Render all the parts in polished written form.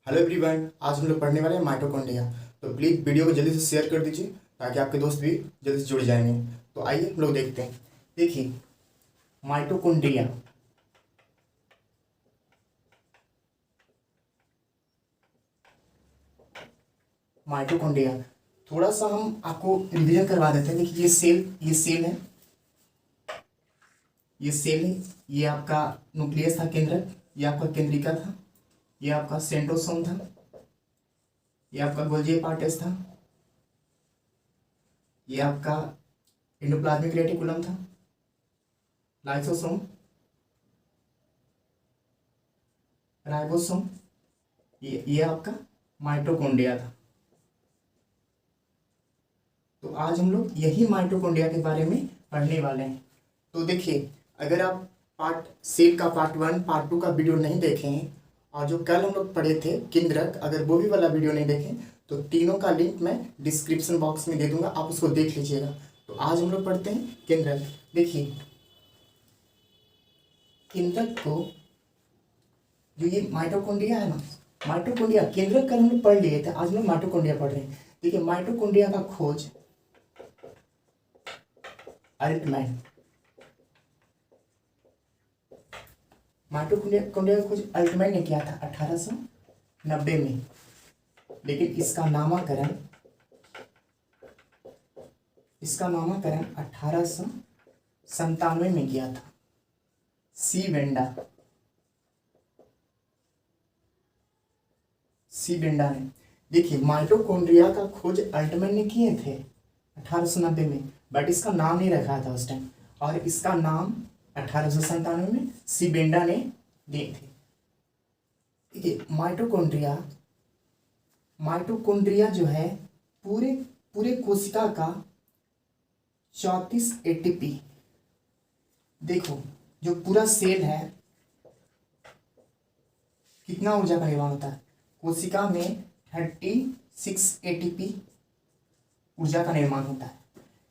Hello everyone, आज हम लोग पढ़ने वाले हैं माइटोकॉन्ड्रिया। तो प्लीज़ वीडियो को जल्दी से शेयर कर दीजिए ताकि आपके दोस्त भी जल्दी से जुड़ जाएंगे। तो आइए हम लोग देखते हैं। देखिए, माइटोकॉन्ड्रिया माइटोकॉन्ड्रिया थोड़ा सा हम आपको रिवीजन करवा देते हैं। देखिए, ये सेल है, ये आपका न्यूक्लियस था, केंद्रक। ये आपका केंद्रिका था। ये आपका सेंट्रोसोम था। ये आपका गोल्जी पार्टस था। ये आपका एंडोप्लाज्मिक रेटिकुलम था, लाइसोसोम, राइबोसोम। ये आपका माइटोकॉन्ड्रिया था। तो आज हम लोग यही माइटोकॉन्ड्रिया के बारे में पढ़ने वाले हैं। तो देखिए, अगर आप सेल का पार्ट 1 पार्ट 2 का वीडियो नहीं देखे हैं और जो कल हम लोग पढ़े थे केंद्रक, अगर वो भी वाला वीडियो नहीं देखें तो तीनों का लिंक मैं डिस्क्रिप्शन बॉक्स में दे दूंगा, आप उसको देख लीजिएगा। तो आज हम लोग पढ़ते हैं केंद्रक। देखिए, केंद्रक को, जो ये माइटोकॉन्ड्रिया है ना, माइटोकॉन्ड्रिया केंद्रक कल हम लोग पढ़ लिए थे, आज हम लोग माइटोकॉन्ड्रिया पढ़ रहे हैं। देखिए, माइटोकॉन्ड्रिया का खोज अल्टमैन माइटोकॉन्ड्रिया का खोज अल्टमैन ने किया था 1890 में। लेकिन इसका नामकरण 1897 में किया था सी वेंडा ने। देखिए, माइटोकॉन्ड्रिया का खोज अल्टमैन ने किए थे 1890 में, बट इसका नाम नहीं रखा था उस टाइम, और इसका नाम 1897 में सी वेंडा ने दिए थे। देखिए, माइटोकॉन्ड्रिया जो है पूरे कोशिका का 34 एटीपी। देखो, जो पूरा सेल है, कितना ऊर्जा का निर्माण होता है? कोशिका में 36 एटीपी ऊर्जा का निर्माण होता है,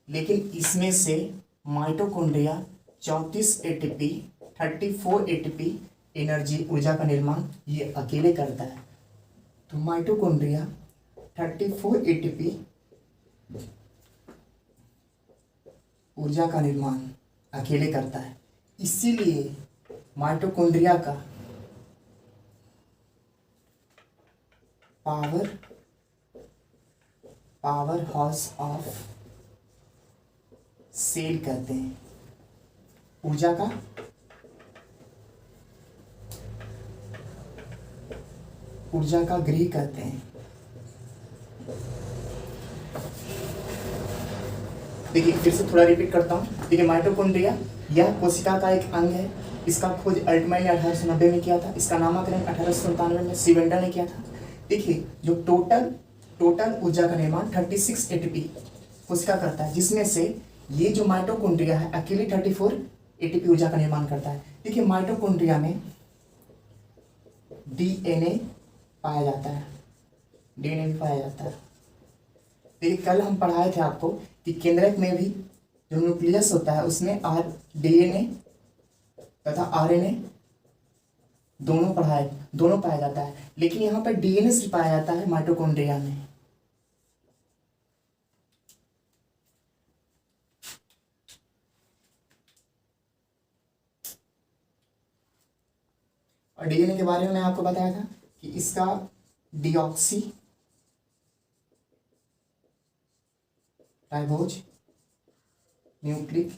लेकिन इसमें से माइटोकॉन्ड्रिया 34 एटीपी 34 एटीपी एनर्जी ऊर्जा का निर्माण ये अकेले करता है। तो माइटोकॉन्ड्रिया 34 एटीपी ऊर्जा का निर्माण अकेले करता है। इसीलिए माइटोकॉन्ड्रिया का पावर हाउस ऑफ सेल कहते हैं। ऊर्जा का गृह कहते हैं। देखिए, फिर से थोड़ा रिपीट करता हूँ। देखिए, माइटोकॉन्ड्रिया यह कोशिका का एक अंग है। इसका खोज अल्टमैन ने 1890 में किया था। इसका नामकरण 1897 में सी वेंडा ने किया था। देखिए, जो टोटल ऊर्जा का निर्माण 36 एटीपी कोशिका करता है, जिसमें से ये जो माइटोकॉन्ड्रिया है अकेले 34 एटीपी ऊर्जा का निर्माण करता है। देखिए, माइटोकॉन्ड्रिया में डीएनए पाया जाता है, डीएनए भी पाया जाता है। देखिए, कल हम पढ़ाए थे आपको कि केंद्रक में भी जो न्यूक्लियस होता है उसमें डीएनए तथा आरएनए दोनों पाया जाता है, लेकिन यहाँ पर डीएनए सिर्फ पाया जाता है माइटोकॉन्ड्रिया में। और डीएनए के बारे में मैं आपको बताया था कि इसका डीऑक्सी राइबोज न्यूक्लिक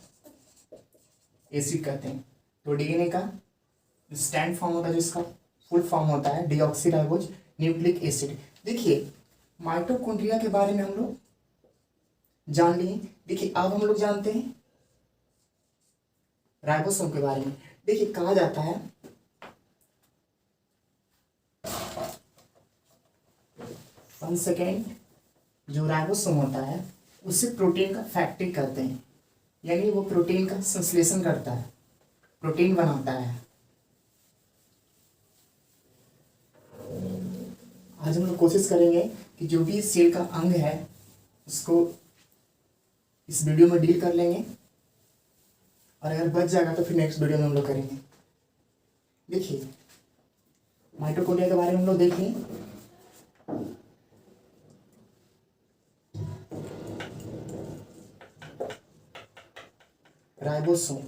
एसिड कहते हैं। तो डीएनए का स्टैंड फॉर्म होता है, जो इसका फुल फॉर्म होता है डीऑक्सी राइबोज न्यूक्लिक एसिड। देखिए, माइटोकॉन्ड्रिया के बारे में हम लोग जान लिए। देखिए, अब हम लोग जानते हैं राइबोसोम के बारे में। देखिए, कहा जाता है वन सेकेंड, जो राइबोसोम होता है उससे प्रोटीन का फैक्ट्री करते हैं, यानी वो प्रोटीन का संश्लेषण करता है, प्रोटीन बनाता है। आज हम लोग कोशिश करेंगे कि जो भी सेल का अंग है उसको इस वीडियो में डील कर लेंगे, और अगर बच जाएगा तो फिर नेक्स्ट वीडियो में हम लोग करेंगे। देखिए, माइटोकॉन्ड्रिया के बारे में हम लोग देखें राइबोसोम।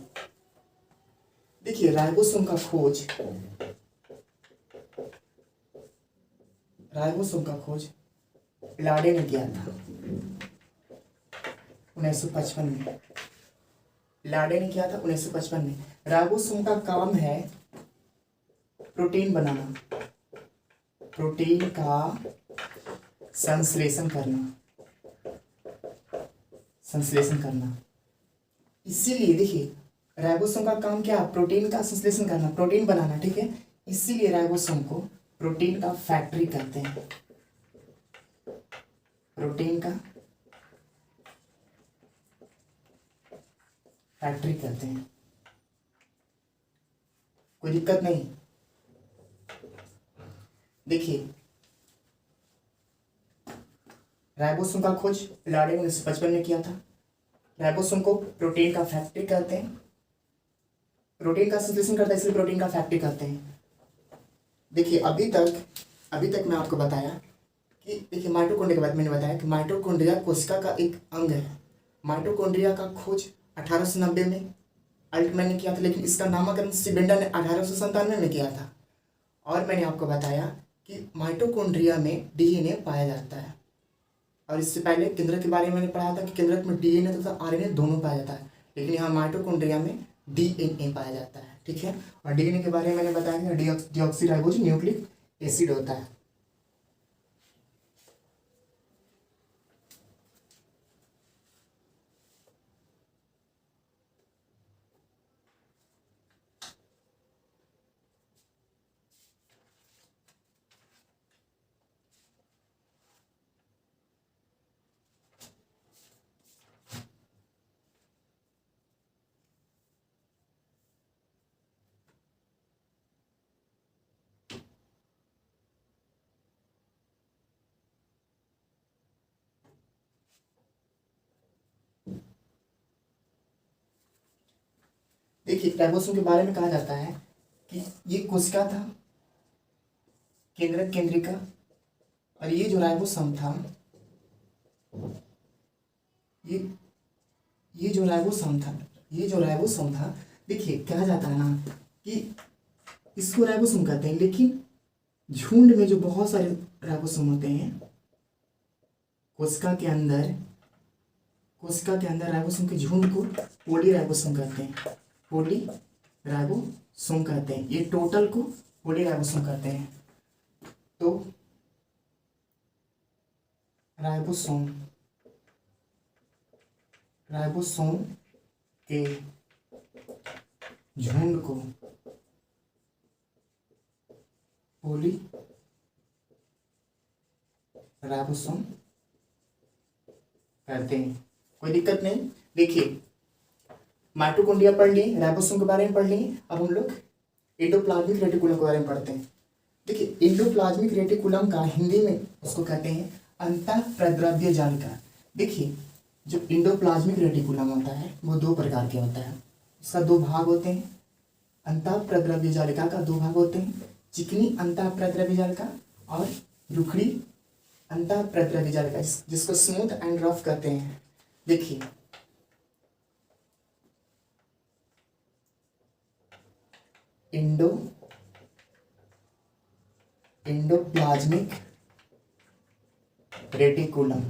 देखिए राइबोसोम का खोज लाडे ने किया था 1955 में। लाडे ने किया था 1955 में। राइबोसोम का काम है प्रोटीन बनाना, प्रोटीन का संश्लेषण करना। इसीलिए देखिए राइबोसोम का काम क्या है? प्रोटीन का संश्लेषण करना, प्रोटीन बनाना, ठीक है। इसीलिए राइबोसोम को प्रोटीन का फैक्ट्री कहते हैं, प्रोटीन का फैक्ट्री कहते हैं। कोई दिक्कत नहीं। देखिए राइबोसोम का खोज लाडे 1955 में किया था। राइबोसोम को प्रोटीन का फैक्ट्री कहते हैं, प्रोटीन का संश्लेषण करता है इसलिए प्रोटीन का फैक्ट्री कहते हैं। देखिए अभी तक मैं आपको बताया कि देखिए माइटोकॉन्ड्रिया के बारे में मैंने बताया कि माइटोकॉन्ड्रिया कोशिका का एक अंग है। माइटोकॉन्ड्रिया का खोज 1890 में अल्टमैन ने किया था, लेकिन इसका नामकरण स्टीवेंडा ने 1897 में किया था। और मैंने आपको बताया कि माइटोकॉन्ड्रिया में डीएनए पाया जाता है। और इससे पहले केंद्रक के बारे में मैंने पढ़ा था कि केंद्रक में डीएनए तथा आरएनए दोनों पाया जाता है, लेकिन यहाँ माइटोकॉन्ड्रिया में डीएनए पाया जाता है, ठीक है। और डीएनए के बारे में मैंने बताया कि डीऑक्सीराइबोज न्यूक्लिक एसिड होता है। देखिए राइबोसोम के बारे में कहा जाता है कि ये कोशिका था, केंद्रिका, और ये जो राइबोसोम था, ये जो राइबोसोम था, देखिए कहा जाता है ना कि इसको राइबोसोम कहते हैं, लेकिन झुंड में जो बहुत सारे राइबोसोम होते हैं कोशिका के अंदर राइबोसोम के झुंड को पॉलीराइबोसोम कहते हैं, पॉलीराइबोसोम कहते हैं। ये टोटल को पॉलीराइबोसोम कहते हैं। तो राइबोसोम के झुंड को पॉलीराइबोसोम कहते हैं। कोई दिक्कत नहीं। देखिए माइटोकॉन्ड्रिया पढ़ लिए, राइबोसोम के बारे में पढ़ लिए। अब हम लोग एंडोप्लाज्मिक रेटिकुलम के बारे में पढ़ते हैं। देखिए एंडोप्लाज्मिक रेटिकुलम का हिंदी में उसको कहते हैं अंतःप्रद्रव्य जालिका। देखिए जो एंडोप्लाज्मिक रेटिकुलम होता है वो दो प्रकार के होता है। इसका दो भाग होते हैं। अंतःप्रद्रव्य जालिका का दो भाग होते हैं, चिकनी अंतःप्रद्रव्य जालिका और रुखड़ी अंतःप्रद्रव्य जालिका, जिसको स्मूथ एंड रफ कहते हैं। देखिए एंडोप्लाज्मिक रेटिकुलम,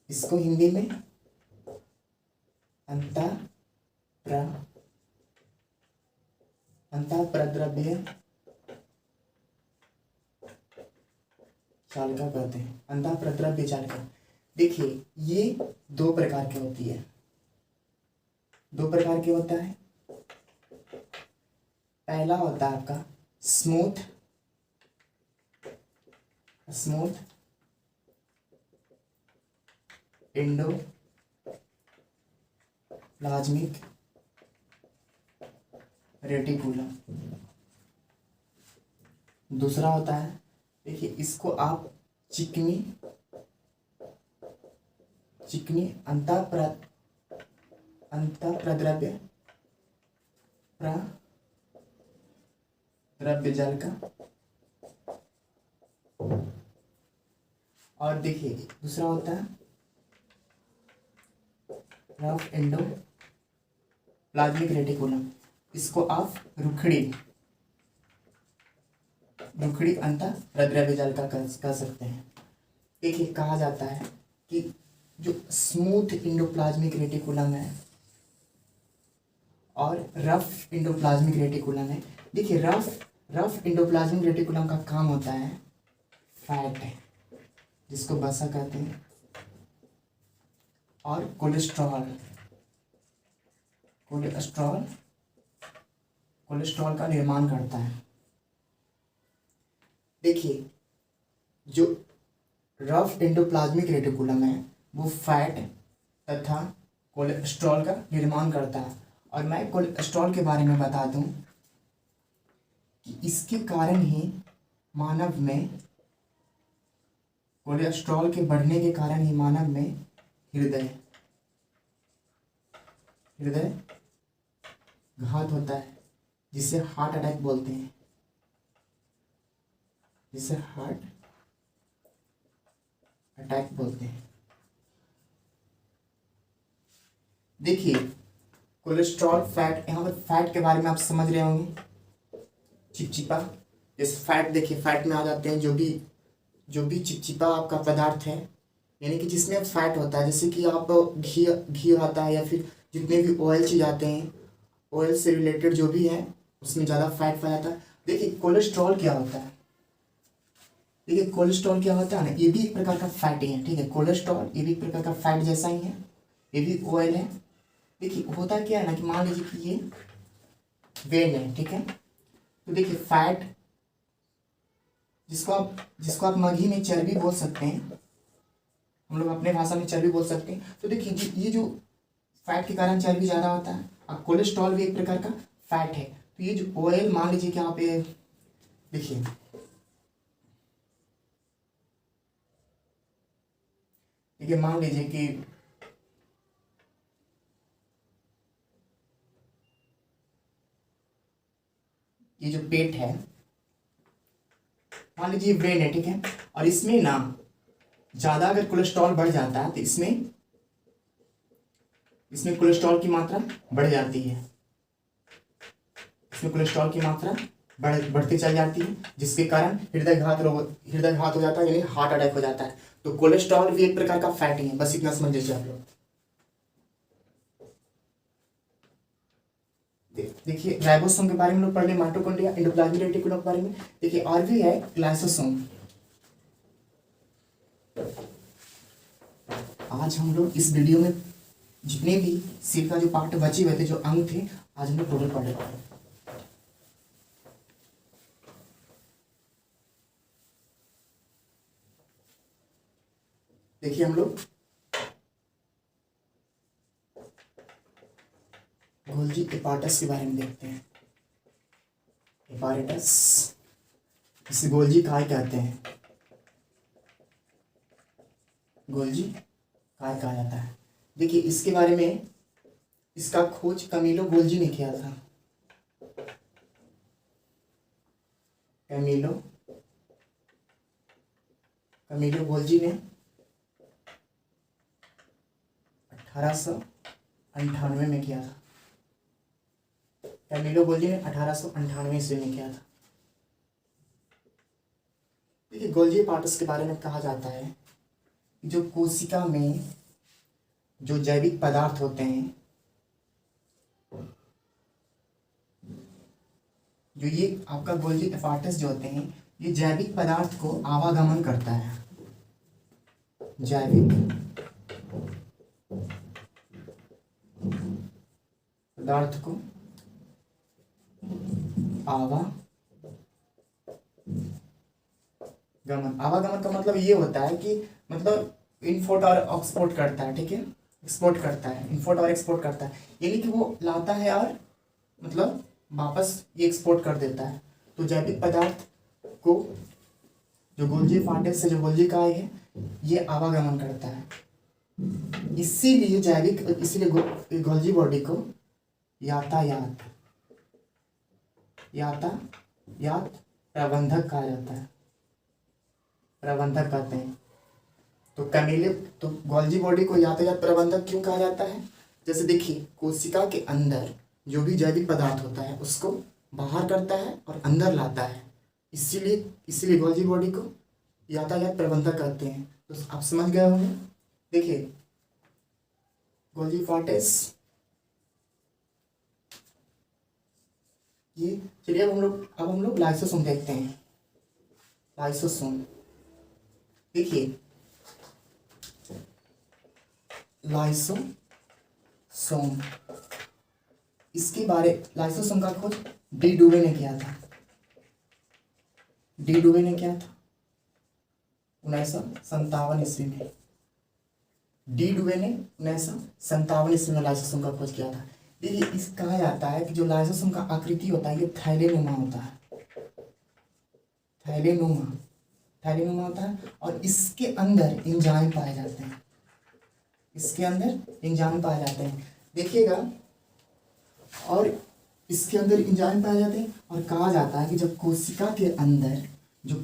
इसको हिंदी में अंतःप्रद्रव्य जालिका कहते हैं, अंतःप्रद्रव्य जालिका। देखिए ये दो प्रकार की होती है, दो प्रकार की होता है। पहला होता है आपका स्मूथ एंडोप्लाज्मिक रेटिकुलम। दूसरा होता है, देखिए इसको आप चिकनी अंतःप्रद्रव्य जालिका। और देखिए दूसरा होता है रफ एंडोप्लाज्मिक रेटिकुलम, इसको आप रुखड़ी अंतःप्रद्रव्य जाल का कह सकते हैं। देखिए कहा जाता है कि जो स्मूथ इंडोप्लाज्मिक रेटिकुलम है और रफ इंडोप्लाज्मिक रेटिकुलम है। देखिए रफ इंडोप्लाज्मिक रेटिकुलम का काम होता है फैट है जिसको वसा कहते हैं, और कोलेस्ट्रॉल का निर्माण करता है। देखिए जो रफ एंडोप्लाज्मिक रेटिकुलम है वो फैट तथा कोलेस्ट्रॉल का निर्माण करता है। और मैं कोलेस्ट्रॉल के बारे में बता दूं कि इसके कारण ही मानव में कोलेस्ट्रॉल के बढ़ने के कारण ही मानव में हृदय घात होता है, जिसे हार्ट अटैक बोलते हैं, जिसे हार्ट अटैक बोलते हैं। देखिए कोलेस्ट्रॉल फैट, यहाँ पर फैट के बारे में आप समझ रहे होंगे, चिपचिपा जैसे फैट। देखिए फैट में आ जाते हैं जो भी चिपचिपा आपका पदार्थ है, यानी कि जिसमें फैट होता है, जैसे कि आप घी आता है या फिर जितने भी ऑयल चीज आते हैं, ऑयल से रिलेटेड जो भी है उसमें ज़्यादा फैट पाया जाता है। देखिए कोलेस्ट्रॉल क्या होता है, देखिए कोलेस्ट्रॉल क्या होता है ना, ये भी एक प्रकार का फैट ही है, ठीक है। कोलेस्ट्रॉल ये भी एक प्रकार का फैट जैसा ही है, ये भी ऑयल है। देखिए होता क्या है ना कि मान लीजिए कि ये वेन है, ठीक है। तो देखिए फैट जिसको आप मघी में चर्बी बोल सकते हैं, हम लोग अपने भाषा में चर्बी बोल सकते हैं। तो देखिए ये जो फैट के कारण चर्बी ज़्यादा होता है, और कोलेस्ट्रॉल भी एक प्रकार का फैट है। तो ये जो ऑयल मान लीजिए कि यहाँ पे देखिए मान लीजिए कि ये जो पेट है, मान लीजिए ब्रेन है, ठीक है। और इसमें ना ज़्यादा अगर कोलेस्ट्रॉल बढ़ जाता है तो इसमें कोलेस्ट्रॉल की मात्रा बढ़ जाती है, इसमें कोलेस्ट्रॉल की मात्रा बढ़ती चल जाती है, जिसके कारण हृदय घात हो जाता है, यानी हार्ट अटैक हो जाता है। तो कोलेस्ट्रॉल भी एक प्रकार का फैट ही है, बस इतना समझ लीजिए आप लोग। देखिए राइबोसोम के बारे में लोग पढ़ लें, माइटोकॉन्ड्रिया, एंडोप्लाज्मिक रेटिकुलम के बारे में। देखिए और भी है लाइसोसोम। आज हम लोग इस वीडियो में जितने भी सेल का जो पार्ट बचे हुए थे, जो अंग थे, आज हम लोग टोटल पढ़ रहे हैं। देखिए हम लोग गोल्जी एपार्टस के बारे में देखते हैं। एपार्टस, इसे गोल्जी काय कहते हैं, गोल्जी काय कहा जाता है। देखिए इसके बारे में, इसका खोज कैमिलो गोल्जी ने किया था। कैमिलो गोल्जी ने 1898 में किया था। कैमिलो गोल्जी ने 1898 ईस्वी में किया था। देखिए गोल्जी एपार्टस के बारे में कहा जाता है कि जो कोशिका में जो जैविक पदार्थ होते हैं, जो ये आपका गोल्जी एपार्टस जो होते हैं, ये जैविक पदार्थ को आवागमन करता है, जैविक पदार्थ को आवागमन का मतलब ये होता है कि मतलब इनपोर्ट और एक्सपोर्ट करता है, ठीक है। एक्सपोर्ट करता है, इनपोर्ट और एक्सपोर्ट करता है, यानी कि वो लाता है और मतलब वापस ये एक्सपोर्ट कर देता है। तो जैविक पदार्थ को जो गोल्जी एपार्टस से जो गोल्जी काय है, ये आवागमन करता है। इसीलिए गोल्जी बॉडी को यातायात प्रबंधक कहा जाता है, प्रबंधक कहते हैं। तो गोल्जी बॉडी को यातायात प्रबंधक क्यों कहा जाता है? जैसे देखिए कोशिका के अंदर जो भी जैविक पदार्थ होता है उसको बाहर करता है और अंदर लाता है, इसीलिए गोल्जी बॉडी को यातायात प्रबंधक कहते हैं। तो आप समझ गए होंगे। देखिए गोल्जी पार्टेस ये। चलिए अब हम लोग लाइसोसोम देखते हैं। लाइसोसोम देखिए, लाइसोसोम लाइसोसोम का खोज डी डुवे ने किया था। डी डुवे ने किया था 1957 ईस्वी में। डी डुवे ने 1957 ईस्वी में लाइसोसोम का खोज किया था। देखिए इस कहा जाता है कि जो लाइसोसोम का आकृति होता है ये थैलेनुमा होता है। थैलेनुमा होता है और इसके अंदर एंजाइम पाए जाते हैं। देखिएगा, और इसके अंदर एंजाइम पाए जाते हैं। और कहा जाता है कि जब कोशिका के अंदर जो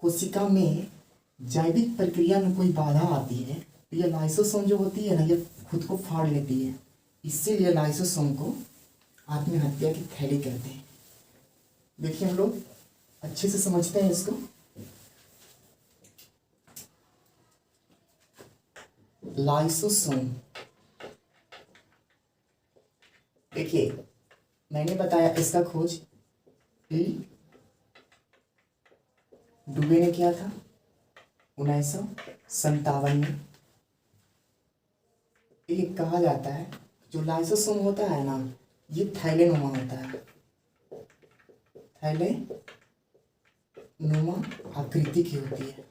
कोशिका में जैविक प्रक्रिया में कोई बाधा आती है तो ये लाइसोसोम जो होती है ना, ये खुद को फाड़ लेती है। इसीलिए लाइसोसोम को आत्महत्या की थैली कहते हैं। देखिए हम लोग अच्छे से समझते हैं इसको। लाइसोसोम देखिए, मैंने बताया इसका खोज डी डुवे ने किया था 1957 में। ये कहा जाता है जो लाइसोसोम होता है ना, ये थैलेनुमा होता है। थैलेनुमा आकृति की होती है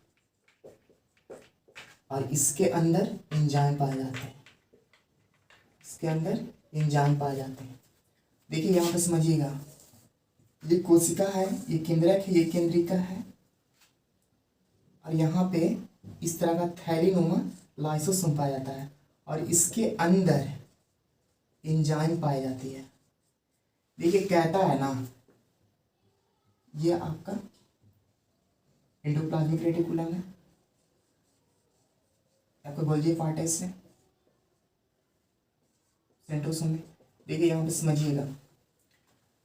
और इसके अंदर एंजाइम पाए जाते हैं। देखिए यहाँ पे समझिएगा, ये कोशिका है, ये केंद्रक है, ये केंद्रिका है, और यहाँ पे इस तरह का थैलेनुमा लाइसोसोम पाया जाता है और इसके अंदर एंजाइम पाई जाती है। देखिए कहता है ना, ये आपका एंडोप्लाज्मिक रेटिकुलम है, आपका गोल्जी पार्टेस है, सेंट्रोसोम में। देखिए यहाँ पे समझिएगा,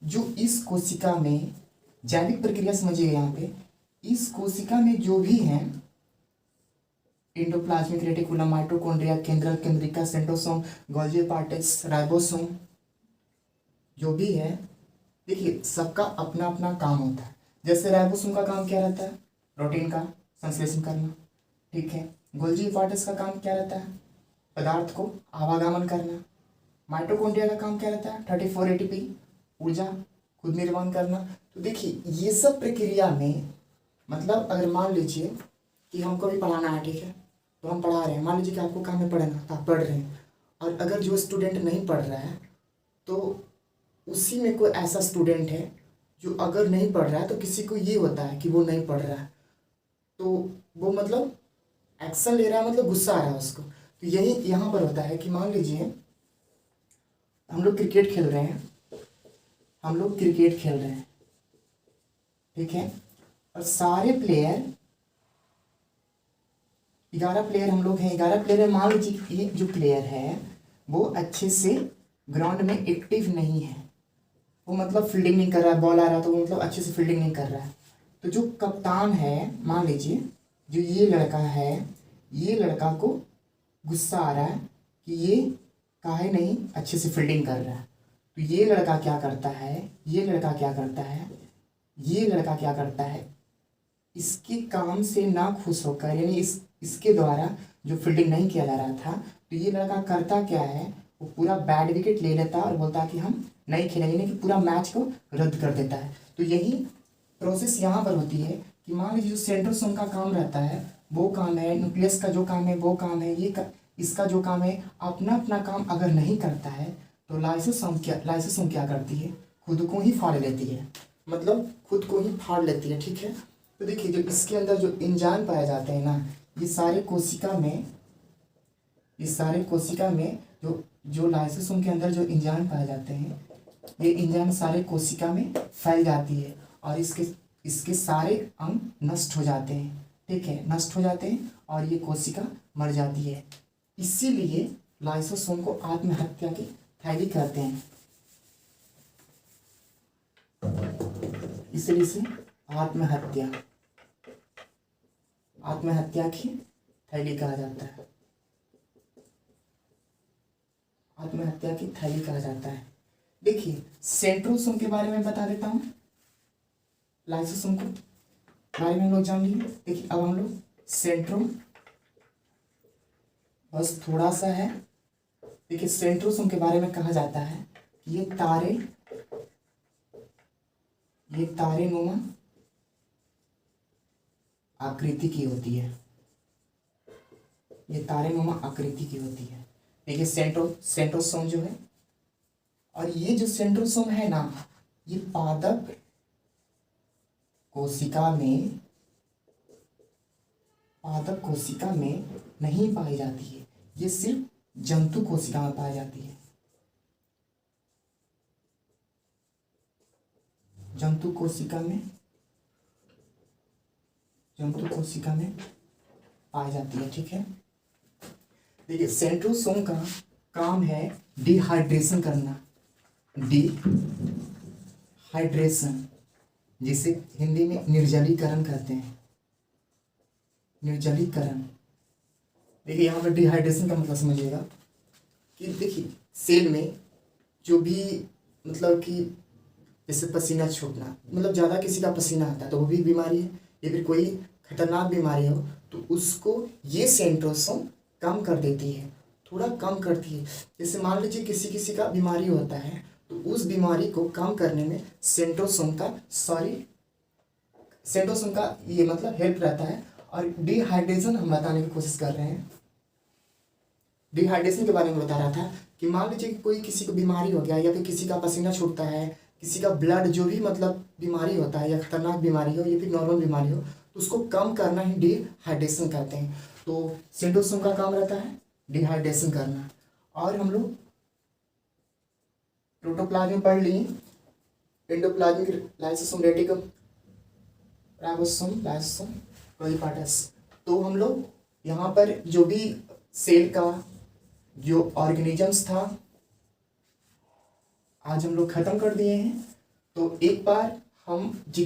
जो इस कोशिका में जैविक प्रक्रिया समझिएगा, यहाँ पे इस कोशिका में जो भी है एंडोप्लाज्मिक रेटिकुलम, माइटोकॉन्ड्रिया, केंद्रक, केंद्रिका, सेंट्रोसोम, गोल्जी पार्टेस, राइबोसोम, जो भी है, देखिए सबका अपना अपना काम होता है। जैसे राइबोसोम का काम क्या रहता है? प्रोटीन का संश्लेषण करना, ठीक है। गोल्जी पार्टेस का काम क्या रहता है? पदार्थ को आवागमन करना। माइटोकॉन्ड्रिया का काम क्या रहता है? 34 ATP ऊर्जा खुद निर्माण करना। तो देखिए ये सब प्रक्रिया में, मतलब अगर मान लीजिए कि हमको भी पढ़ाना है, ठीक है, तो हम पढ़ा रहे हैं, मान लीजिए कि आपको काम में पढ़ना तो आप पढ़ रहे हैं, और अगर जो स्टूडेंट नहीं पढ़ रहा है तो उसी में कोई ऐसा स्टूडेंट है जो अगर नहीं पढ़ रहा है तो किसी को ये होता है कि वो नहीं पढ़ रहा है, तो वो मतलब एक्शन ले रहा है, मतलब गुस्सा आ रहा है उसको। तो यही यहाँ पर होता है कि मान लीजिए हम लोग क्रिकेट खेल रहे हैं, ठीक है, और सारे प्लेयर 11 प्लेयर हम लोग हैं, 11 प्लेयर है। मान लीजिए कि एक जो प्लेयर है वो अच्छे से ग्राउंड में एक्टिव नहीं है, वो मतलब फील्डिंग नहीं कर रहा है, बॉल आ रहा है तो वो मतलब अच्छे से फील्डिंग नहीं कर रहा है। तो जो कप्तान है, मान लीजिए जो ये लड़का है, ये लड़का को गुस्सा आ रहा है कि ये काहे नहीं अच्छे से फील्डिंग कर रहा है। तो ये लड़का क्या करता है, इसके काम से ना खुश होकर, यानी इसके द्वारा जो फील्डिंग नहीं किया जा रहा था, तो ये लड़का करता क्या है, वो पूरा बैड विकेट ले लेता है और बोलता है कि हम नहीं खेलेंगे, यानी कि पूरा मैच को रद्द कर देता है। तो यही प्रोसेस यहाँ पर होती है कि मान लीजिए जो सेंट्रोसोम का काम रहता है वो काम है, न्यूक्लियस का जो काम है वो काम है, इसका जो काम है, अपना अपना काम अगर नहीं करता है तो लाइसोसोम क्या करती है, खुद को ही फाड़ लेती है, ठीक है। तो देखिए जो इसके अंदर जो एंजाइम पाए जाते हैं ना, ये सारे कोशिका में जो लाइसोसोम के अंदर जो एंजाइम पाए जाते हैं, ये एंजाइम सारे कोशिका में फैल जाती है और इसके सारे अंग नष्ट हो जाते हैं, ठीक है, और ये कोशिका मर जाती है। इसीलिए लाइसोसोम को आत्महत्या की थैली कहते हैं, इसलिए इसे आत्महत्या की थैली कहा जाता है, आत्महत्या की थैली कहा जाता है। देखिए सेंट्रोसोम के बारे में बता देता हूँ, लाइसोसोम को बारे में हम लोग जान लिए। देखिए अब हम लोग सेंट्रोम, बस थोड़ा सा है। देखिए सेंट्रोसोम के बारे में कहा जाता है कि ये तारेनुमा आकृति की होती है, ये तारेनुमा आकृति की होती है। देखिए सेंट्रोसोम जो है, और ये जो सेंट्रोसोम है ना, ये पादप कोशिका में नहीं पाई जाती है, ये सिर्फ जंतु कोशिका में पाई जाती है, जंतु कोशिका में पाई जाती है। ठीक है, देखिए सेंट्रोसोम का काम है डिहाइड्रेशन करना, डिहाइड्रेशन, जिसे हिंदी में निर्जलीकरण कहते हैं, निर्जलीकरण। देखिए यहाँ पर डिहाइड्रेशन का मतलब समझिएगा कि देखिए सेल में जो भी मतलब कि जैसे पसीना छूटना, मतलब ज़्यादा किसी का पसीना आता है तो वो भी बीमारी है, या फिर कोई खतरनाक बीमारी हो तो उसको ये सेंट्रोसोम कम कर देती है, थोड़ा कम करती है। जैसे मान लीजिए किसी का बीमारी होता है तो उस बीमारी को कम करने में सेंट्रोसोम का ये मतलब हेल्प रहता है। और डिहाइड्रेशन हम बताने की कोशिश कर रहे हैं। डिहाइड्रेशन के बारे में बता रहा था कि मान लीजिए कोई किसी को बीमारी हो गया, या फिर किसी का पसीना छूटता है, किसी का ब्लड जो भी मतलब बीमारी होता है, या खतरनाक बीमारी हो या फिर नॉर्मल बीमारी हो, तो उसको कम करना ही डिहाइड्रेशन कहते हैं। तो सेंट्रोसोम का काम रहता है डिहाइड्रेशन करना। और हम लोग प्रोटोप्लाज्म पढ़ लिए, endoplasmic lysosome, reticulum, ribosome, lysosome, प्रोलीपाटस। तो हम लोग यहाँ पर जो भी सेल का जो ऑर्गेनिजम्स था आज हम लोग खत्म कर दिए हैं। तो एक बार हम